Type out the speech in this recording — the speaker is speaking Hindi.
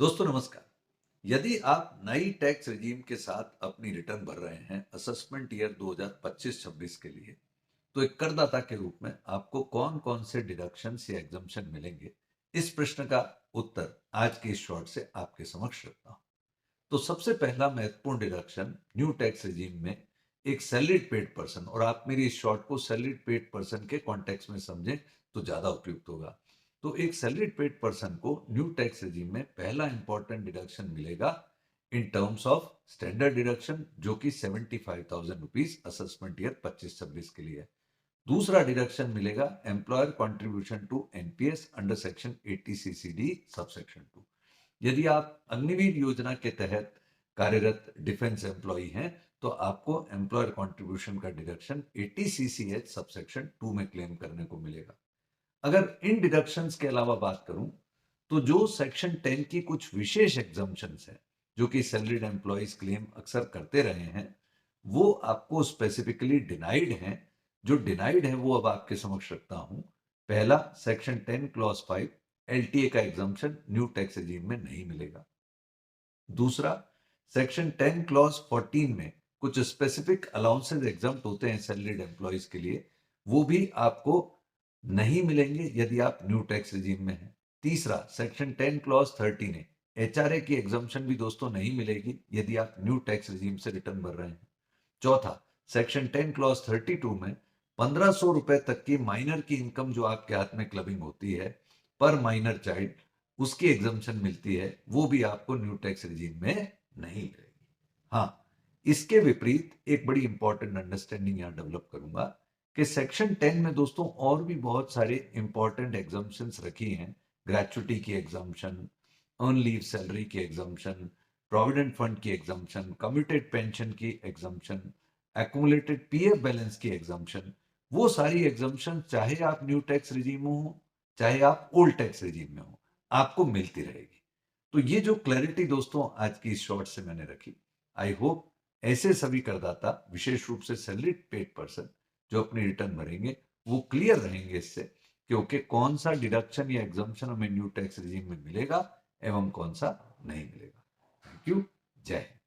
दोस्तों नमस्कार। यदि आप नई टैक्स रिजीम के साथ अपनी रिटर्न भर रहे हैं असेसमेंट ईयर 2025-26 के लिए, तो एक करदाता के रूप में आपको कौन-कौन से डिडक्शंस या एग्जम्पशन मिलेंगे? इस प्रश्न का उत्तर आज के इस शॉर्ट से आपके समक्ष रखता हूं। तो सबसे पहला महत्वपूर्ण डिडक्शन न्यू टैक्स रिजीम में एक सैलरीड पेड पर्सन, और आप मेरी इस शॉर्ट को सैलरीड पेड पर्सन के कॉन्टेक्स्ट में समझें तो ज्यादा उपयुक्त होगा। तो एक सैलरीड पेड पर्सन को न्यू टैक्स रिजीम में पहला इंपॉर्टेंट डिडक्शन मिलेगा in terms of standard deduction, जो कि 75,000 रुपीज असेसमेंट ईयर 25-26 के लिए है। दूसरा डिडक्शन मिलेगा employer contribution to NPS under section 80 CCD subsection 2। यदि आप अग्निवीर योजना के तहत कार्यरत डिफेंस एम्प्लॉई हैं, तो आपको एम्प्लॉयर कंट्रीब्यूशन का डिडक्शन 80 सीसीएच सबसेक्शन 2 में क्लेम करने को मिलेगा। अगर इन डिडक्शंस के अलावा बात करूं, तो जो सेक्शन 10 की कुछ विशेष एग्जाम्पशंस हैं, जो कि सैलरीड एम्प्लॉइज क्लेम अक्सर करते रहे हैं, वो आपको स्पेसिफिकली डिनाइड हैं। जो डिनाइड है वो अब आपके समक्ष रखता हूं। पहला, सेक्शन 10 क्लॉज 5 एलटीए का एग्जाम्पशन न्यू टैक्स रिजीम में नहीं मिलेगा। दूसरा, सेक्शन 10 क्लॉज 14 में कुछ स्पेसिफिक अलाउंसेस एग्जम्प्ट होते हैं सैलरीड एम्प्लॉइज के लिए, वो भी आपको नहीं मिलेंगे यदि आप न्यू टैक्स रिजीम में हैं। तीसरा, सेक्शन 10 क्लॉज 13 है, एचआरए की एग्जम्पशन भी दोस्तों नहीं मिलेगी यदि आप न्यू टैक्स रिजीम से रिटर्न भर रहे हैं। चौथा, सेक्शन 10 क्लॉज 32 में 1500 रुपए तक की माइनर की इनकम जो आपके हाथ में क्लबिंग होती है पर माइनर चाइल्ड, उसकी एग्जम्पशन मिलती है, वो भी आपको न्यू टैक्स रिजीम में नहीं मिलेगी। हाँ, इसके विपरीत एक बड़ी इंपॉर्टेंट अंडरस्टैंडिंग यहां डेवलप करूंगा कि सेक्शन 10 में दोस्तों और भी बहुत सारे इंपॉर्टेंट एग्जम्पशंस रखी हैं। ग्रेचुटी की एग्जम्पशन, अर्न लीव सैलरी की एग्जम्पशन, प्रोविडेंट फंड की एग्जम्पशन, कम्यूटेड पेंशन की एग्जम्पशन, एक्यूमुलेटेड पीएफ बैलेंस की एग्जम्पशन, वो सारी एग्जम्पशन चाहे आप न्यू टैक्स रिजीम में हो चाहे आप ओल्ड टैक्स रिजीम में हो, आपको मिलती रहेगी। तो ये जो क्लैरिटी दोस्तों आज की इस शॉर्ट से मैंने रखी, आई होप ऐसे सभी करदाता, विशेष रूप से सैलरीड पेड पर्सन जो अपनी रिटर्न भरेंगे, वो क्लियर रहेंगे इससे क्योंकि कौन सा डिडक्शन या एग्जम्पशन हमें न्यू टैक्स रिजीम में मिलेगा एवं कौन सा नहीं मिलेगा। Thank you. जय हिंद।